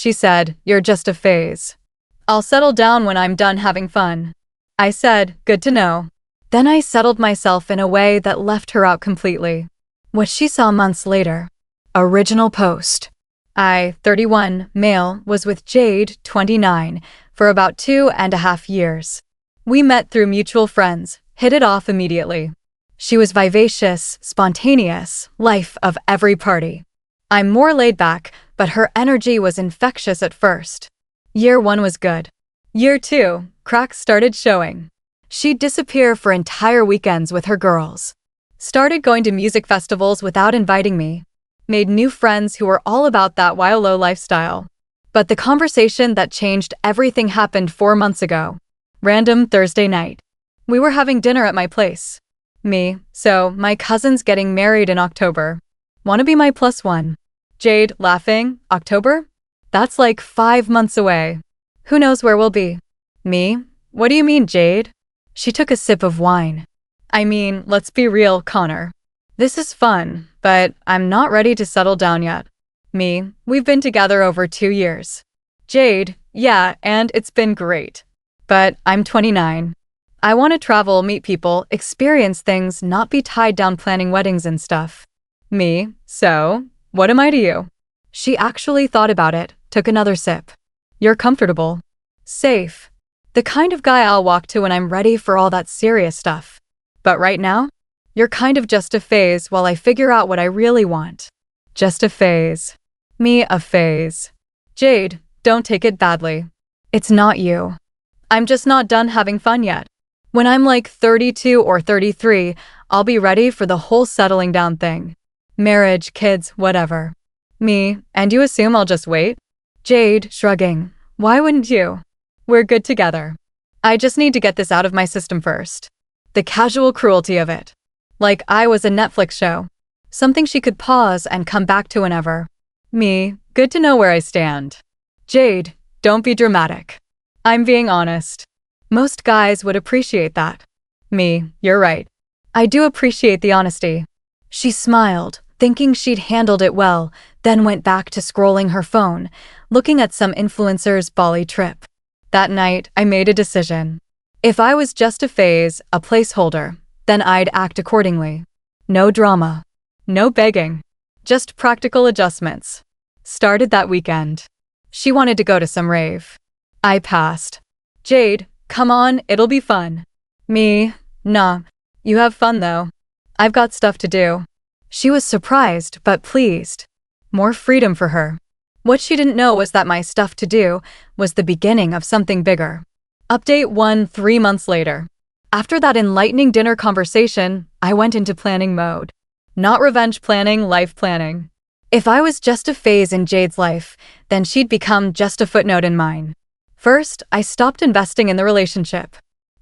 She said, "You're just a phase. I'll settle down when I'm done having fun." I said, "Good to know." Then I settled myself in a way that left her out completely. What she saw months later. Original post. I, 31, male, was with Jade, 29, for about 2.5 years. We met through mutual friends, hit it off immediately. She was vivacious, spontaneous, life of every party. I'm more laid back, but her energy was infectious at first. Year 1 was good. Year 2, cracks started showing. She'd disappear for entire weekends with her girls. Started going to music festivals without inviting me. Made new friends who were all about that YOLO lifestyle. But the conversation that changed everything happened 4 months ago. Random Thursday night. We were having dinner at my place. Me, so my cousin's getting married in October. Wanna be my +1? Jade, laughing, October? That's like 5 months away. Who knows where we'll be? Me, what do you mean, Jade? She took a sip of wine. I mean, let's be real, Connor. This is fun, but I'm not ready to settle down yet. Me, we've been together over 2 years. Jade, yeah, and it's been great. But I'm 29. I want to travel, meet people, experience things, not be tied down planning weddings and stuff. Me, so, what am I to you? She actually thought about it, took another sip. You're comfortable. Safe. The kind of guy I'll walk to when I'm ready for all that serious stuff. But right now, you're kind of just a phase while I figure out what I really want. Just a phase. Me, a phase. Jade, don't take it badly. It's not you. I'm just not done having fun yet. When I'm like 32 or 33, I'll be ready for the whole settling down thing. Marriage, kids, whatever. Me, and you assume I'll just wait? Jade, shrugging. Why wouldn't you? We're good together. I just need to get this out of my system first. The casual cruelty of it. Like I was a Netflix show. Something she could pause and come back to whenever. Me, good to know where I stand. Jade, don't be dramatic. I'm being honest. Most guys would appreciate that. Me, you're right. I do appreciate the honesty. She smiled, thinking she'd handled it well, then went back to scrolling her phone, looking at some influencer's Bali trip. That night, I made a decision. If I was just a phase, a placeholder, then I'd act accordingly. No drama. No begging. Just practical adjustments. Started that weekend. She wanted to go to some rave. I passed. Jade, come on, it'll be fun. Me, nah. You have fun though. I've got stuff to do. She was surprised, but pleased. More freedom for her. What she didn't know was that my stuff to do was the beginning of something bigger. Update 1 3 months later. After that enlightening dinner conversation, I went into planning mode. Not revenge planning, life planning. If I was just a phase in Jade's life, then she'd become just a footnote in mine. First, I stopped investing in the relationship.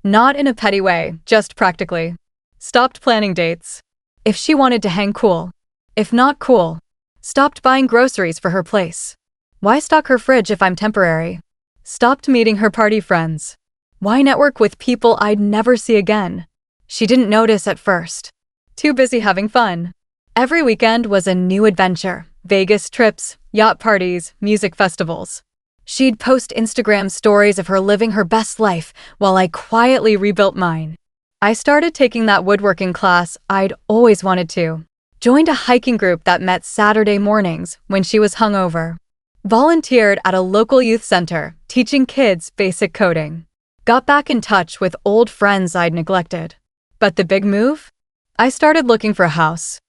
Not in a petty way, just practically. Stopped planning dates. If she wanted to hang, cool. If not, cool. Stopped buying groceries for her place. Why stock her fridge if I'm temporary? Stopped meeting her party friends. Why network with people I'd never see again? She didn't notice at first. Too busy having fun. Every weekend was a new adventure. Vegas trips, yacht parties, music festivals. She'd post Instagram stories of her living her best life while I quietly rebuilt mine. I started taking that woodworking class I'd always wanted to. Joined a hiking group that met Saturday mornings when she was hungover. Volunteered at a local youth center, teaching kids basic coding. Got back in touch with old friends I'd neglected. But the big move? I started looking for a house.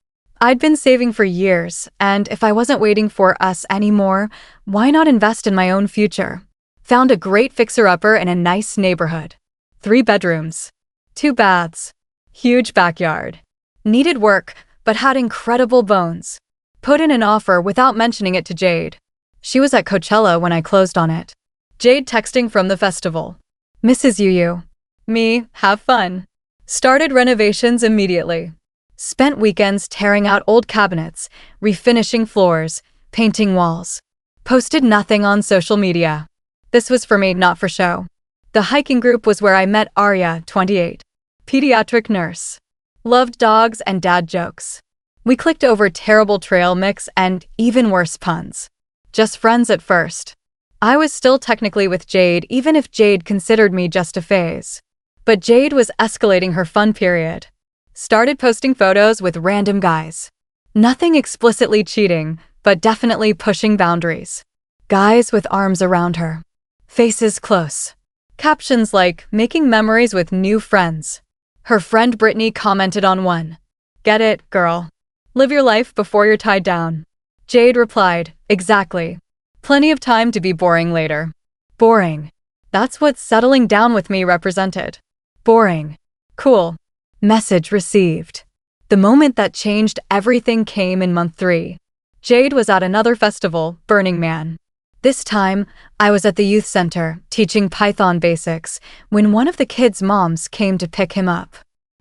I'd been saving for years, and if I wasn't waiting for us anymore, why not invest in my own future? Found a great fixer-upper in a nice neighborhood. 3 bedrooms. 2 baths. Huge backyard. Needed work, but had incredible bones. Put in an offer without mentioning it to Jade. She was at Coachella when I closed on it. Jade texting from the festival. Mrs. Yu. Me, have fun. Started renovations immediately. Spent weekends tearing out old cabinets, refinishing floors, painting walls. Posted nothing on social media. This was for me, not for show. The hiking group was where I met Arya, 28. Pediatric nurse. Loved dogs and dad jokes. We clicked over terrible trail mix and even worse puns. Just friends at first. I was still technically with Jade even if Jade considered me just a phase. But Jade was escalating her fun period. Started posting photos with random guys. Nothing explicitly cheating, but definitely pushing boundaries. Guys with arms around her. Faces close. Captions like, making memories with new friends. Her friend Brittany commented on one. Get it, girl. Live your life before you're tied down. Jade replied, exactly. Plenty of time to be boring later. Boring. That's what settling down with me represented. Boring. Cool. Message received. The moment that changed everything came in month 3. Jade was at another festival, Burning Man. This time, I was at the youth center, teaching Python basics, when one of the kids' moms came to pick him up.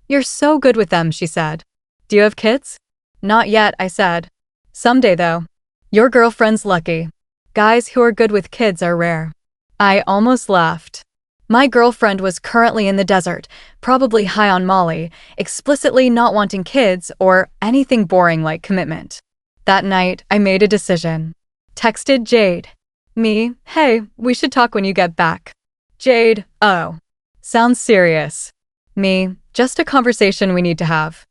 You're so good with them, she said. Do you have kids? Not yet, I said. Someday though. Your girlfriend's lucky. Guys who are good with kids are rare. I almost laughed. My girlfriend was currently in the desert, probably high on Molly, explicitly not wanting kids or anything boring like commitment. That night, I made a decision. Texted Jade. Me, hey, we should talk when you get back. Jade, oh. Sounds serious. Me, just a conversation we need to have.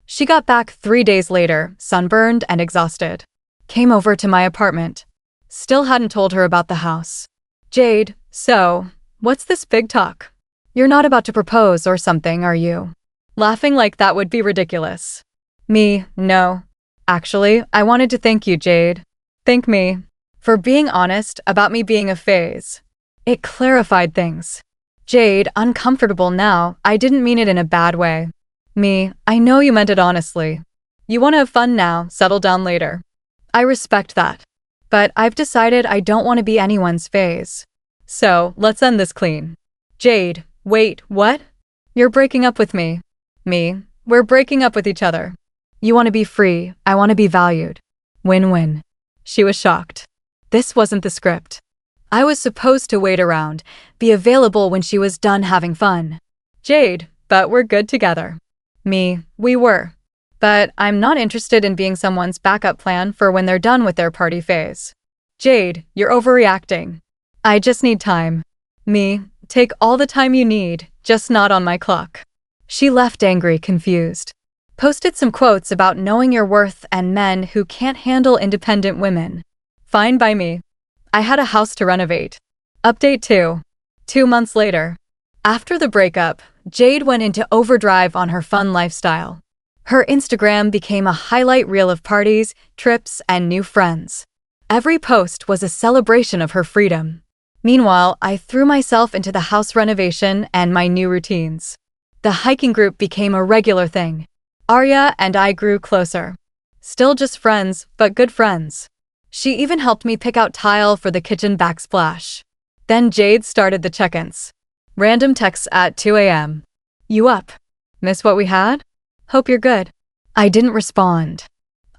She got back 3 days later, sunburned and exhausted. Came over to my apartment. Still hadn't told her about the house. Jade, so, what's this big talk? You're not about to propose or something, are you? Laughing like that would be ridiculous. Me, no. Actually, I wanted to thank you, Jade. Thank me. For being honest about me being a phase. It clarified things. Jade, uncomfortable now, I didn't mean it in a bad way. Me, I know you meant it honestly. You want to have fun now, settle down later. I respect that. But I've decided I don't want to be anyone's phase. So, let's end this clean. Jade, wait, what? You're breaking up with me. Me, we're breaking up with each other. You want to be free, I want to be valued. Win-win. She was shocked. This wasn't the script. I was supposed to wait around, be available when she was done having fun. Jade, but we're good together. Me, we were. But I'm not interested in being someone's backup plan for when they're done with their party phase. Jade, you're overreacting. I just need time. Me, take all the time you need, just not on my clock. She left angry, confused. Posted some quotes about knowing your worth and men who can't handle independent women. Fine by me. I had a house to renovate. Update 2. 2 months later. After the breakup, Jade went into overdrive on her fun lifestyle. Her Instagram became a highlight reel of parties, trips, and new friends. Every post was a celebration of her freedom. Meanwhile, I threw myself into the house renovation and my new routines. The hiking group became a regular thing. Arya and I grew closer. Still just friends, but good friends. She even helped me pick out tile for the kitchen backsplash. Then Jade started the check-ins. Random texts at 2 a.m. You up? Miss what we had? Hope you're good. I didn't respond.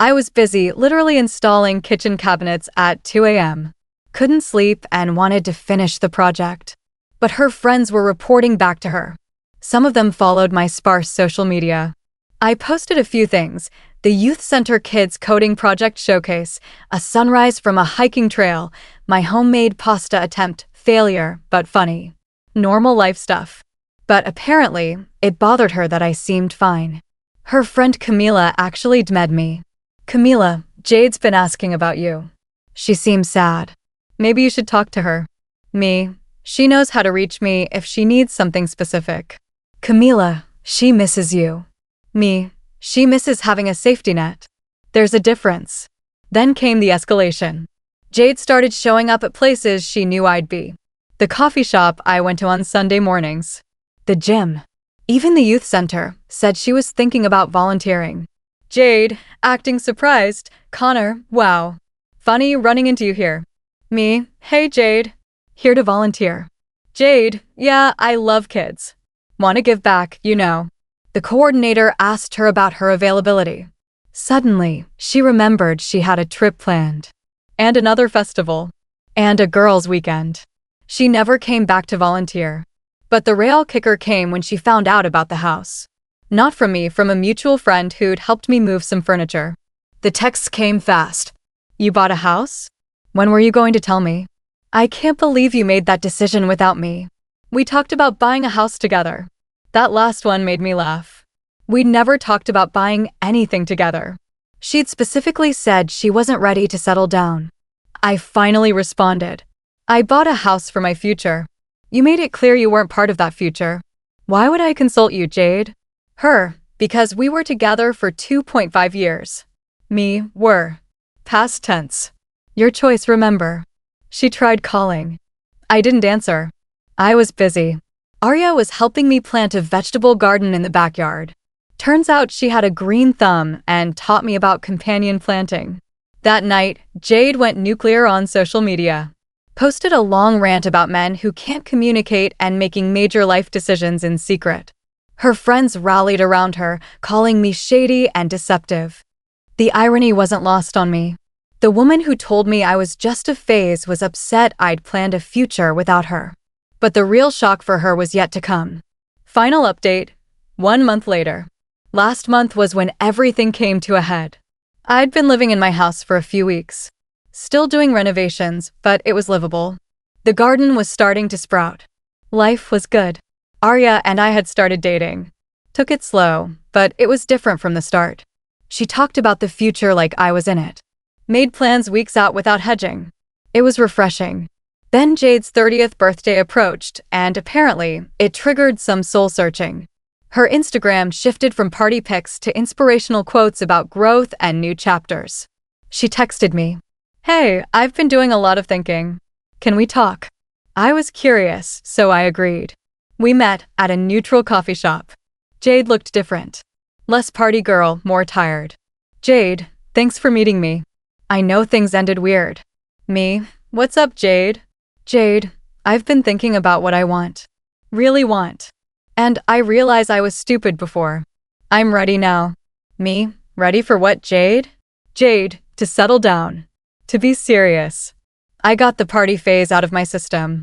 I was busy literally installing kitchen cabinets at 2 a.m. Couldn't sleep and wanted to finish the project. But her friends were reporting back to her. Some of them followed my sparse social media. I posted a few things: the Youth Center Kids Coding Project Showcase, a sunrise from a hiking trail, my homemade pasta attempt, failure, but funny. Normal life stuff. But apparently, it bothered her that I seemed fine. Her friend Camila actually DM'd me. Camila, Jade's been asking about you. She seems sad. Maybe you should talk to her. Me, she knows how to reach me if she needs something specific. Camila, she misses you. Me, she misses having a safety net. There's a difference. Then came the escalation. Jade started showing up at places she knew I'd be. The coffee shop I went to on Sunday mornings. The gym. Even the youth center said she was thinking about volunteering. Jade, acting surprised. Connor, wow. Funny running into you here. Me, hey Jade. Here to volunteer. Jade, yeah, I love kids. Want to give back, you know. The coordinator asked her about her availability. Suddenly, she remembered she had a trip planned. And another festival. And a girls' weekend. She never came back to volunteer. But the real kicker came when she found out about the house. Not from me, from a mutual friend who'd helped me move some furniture. The texts came fast. You bought a house? When were you going to tell me? I can't believe you made that decision without me. We talked about buying a house together. That last one made me laugh. We'd never talked about buying anything together. She'd specifically said she wasn't ready to settle down. I finally responded. I bought a house for my future. You made it clear you weren't part of that future. Why would I consult you, Jade? Her, because we were together for 2.5 years. Me, were. Past tense. Your choice, remember. She tried calling. I didn't answer. I was busy. Arya was helping me plant a vegetable garden in the backyard. Turns out she had a green thumb and taught me about companion planting. That night, Jade went nuclear on social media. Posted a long rant about men who can't communicate and making major life decisions in secret. Her friends rallied around her, calling me shady and deceptive. The irony wasn't lost on me. The woman who told me I was just a phase was upset I'd planned a future without her. But the real shock for her was yet to come. Final update, 1 month later. Last month was when everything came to a head. I'd been living in my house for a few weeks. Still doing renovations, but it was livable. The garden was starting to sprout. Life was good. Arya and I had started dating. Took it slow, but it was different from the start. She talked about the future like I was in it. Made plans weeks out without hedging. It was refreshing. Then Jade's 30th birthday approached, and apparently, it triggered some soul-searching. Her Instagram shifted from party pics to inspirational quotes about growth and new chapters. She texted me, "Hey, I've been doing a lot of thinking. Can we talk?" I was curious, so I agreed. We met at a neutral coffee shop. Jade looked different. Less party girl, more tired. Jade, thanks for meeting me. I know things ended weird. Me, what's up, Jade? Jade, I've been thinking about what I want. Really want. And I realize I was stupid before. I'm ready now. Me, ready for what, Jade? Jade, to settle down. To be serious. I got the party phase out of my system.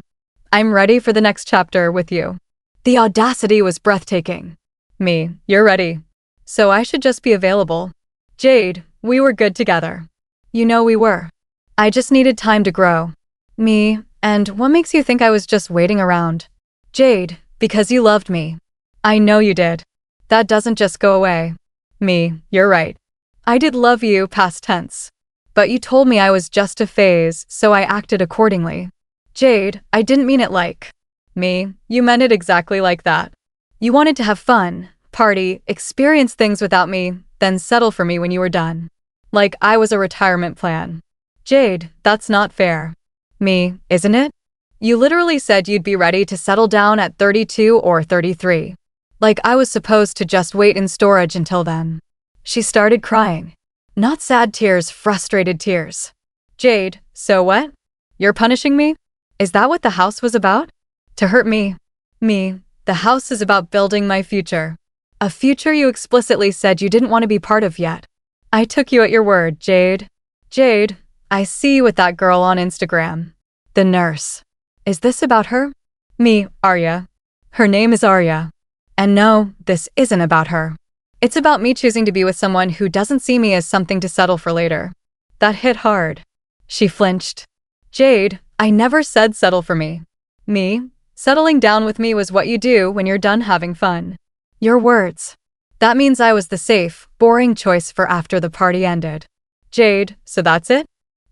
I'm ready for the next chapter with you. The audacity was breathtaking. Me, you're ready. So I should just be available. Jade, we were good together. You know we were. I just needed time to grow. Me, and what makes you think I was just waiting around? Jade, because you loved me. I know you did. That doesn't just go away. Me, you're right. I did love you, past tense. But you told me I was just a phase, so I acted accordingly. Jade, I didn't mean it like. Me, you meant it exactly like that. You wanted to have fun, party, experience things without me, then settle for me when you were done. Like I was a retirement plan. Jade, that's not fair. Me, isn't it? You literally said you'd be ready to settle down at 32 or 33. Like I was supposed to just wait in storage until then. She started crying. Not sad tears, frustrated tears. Jade, so what? You're punishing me? Is that what the house was about? To hurt me. Me, the house is about building my future. A future you explicitly said you didn't want to be part of yet. I took you at your word, Jade. Jade, I see you with that girl on Instagram. The nurse. Is this about her? Me, Arya. Her name is Arya. And no, this isn't about her. It's about me choosing to be with someone who doesn't see me as something to settle for later. That hit hard. She flinched. Jade, I never said settle for me. Me, settling down with me was what you do when you're done having fun. Your words. That means I was the safe, boring choice for after the party ended. Jade, so that's it?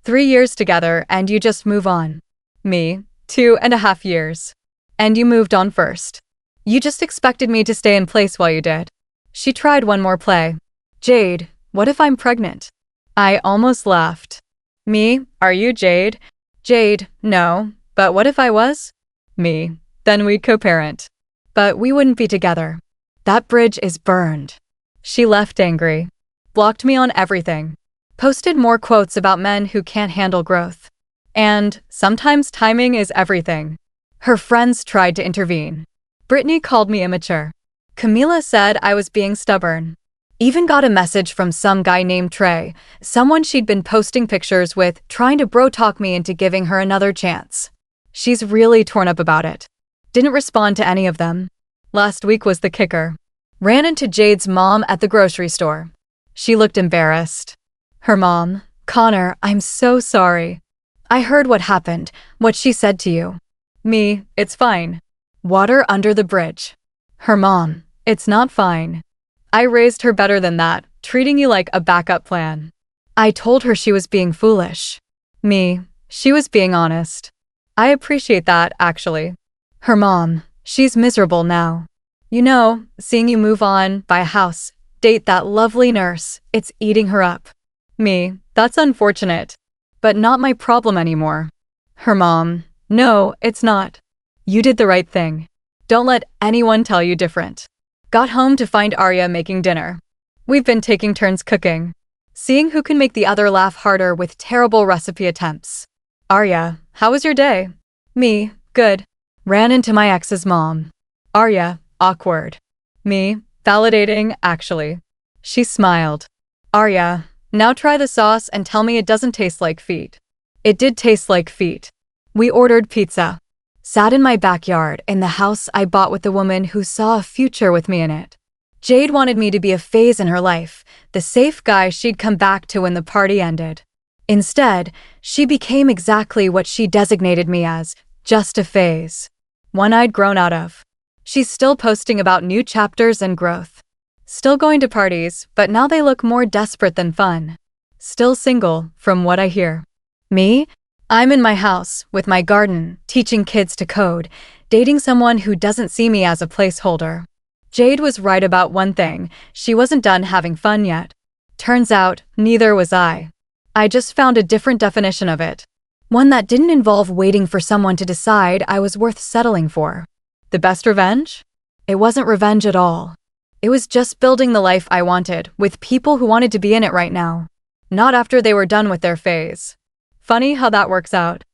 3 years together and you just move on. Me, 2.5 years. And you moved on first. You just expected me to stay in place while you did. She tried one more play. Jade, what if I'm pregnant? I almost laughed. Me, are you Jade? Jade, no, but what if I was? Me, then we'd co-parent. But we wouldn't be together. That bridge is burned. She left angry. Blocked me on everything. Posted more quotes about men who can't handle growth. And sometimes timing is everything. Her friends tried to intervene. Brittany called me immature. Camila said I was being stubborn. Even got a message from some guy named Trey, someone she'd been posting pictures with, trying to bro-talk me into giving her another chance. She's really torn up about it. Didn't respond to any of them. Last week was the kicker. Ran into Jade's mom at the grocery store. She looked embarrassed. Her mom, Connor, I'm so sorry. I heard what happened, what she said to you. Me, it's fine. Water under the bridge. Her mom, it's not fine. I raised her better than that, treating you like a backup plan. I told her she was being foolish. Me, she was being honest. I appreciate that, actually. Her mom, she's miserable now. You know, seeing you move on, buy a house, date that lovely nurse, it's eating her up. Me, that's unfortunate. But not my problem anymore. Her mom, no, it's not. You did the right thing. Don't let anyone tell you different. Got home to find Arya making dinner. We've been taking turns cooking, seeing who can make the other laugh harder with terrible recipe attempts. Arya, how was your day? Me, good. Ran into my ex's mom. Arya, awkward. Me, validating, actually. She smiled. Arya, now try the sauce and tell me it doesn't taste like feet. It did taste like feet. We ordered pizza. Sat in my backyard in the house I bought with the woman who saw a future with me in it. Jade wanted me to be a phase in her life, the safe guy she'd come back to when the party ended. Instead, she became exactly what she designated me as, just a phase. One I'd grown out of. She's still posting about new chapters and growth. Still going to parties, but now they look more desperate than fun. Still single, from what I hear. Me? I'm in my house, with my garden, teaching kids to code, dating someone who doesn't see me as a placeholder. Jade was right about one thing, she wasn't done having fun yet. Turns out, neither was I. I just found a different definition of it. One that didn't involve waiting for someone to decide I was worth settling for. The best revenge? It wasn't revenge at all. It was just building the life I wanted, with people who wanted to be in it right now. Not after they were done with their phase. Funny how that works out.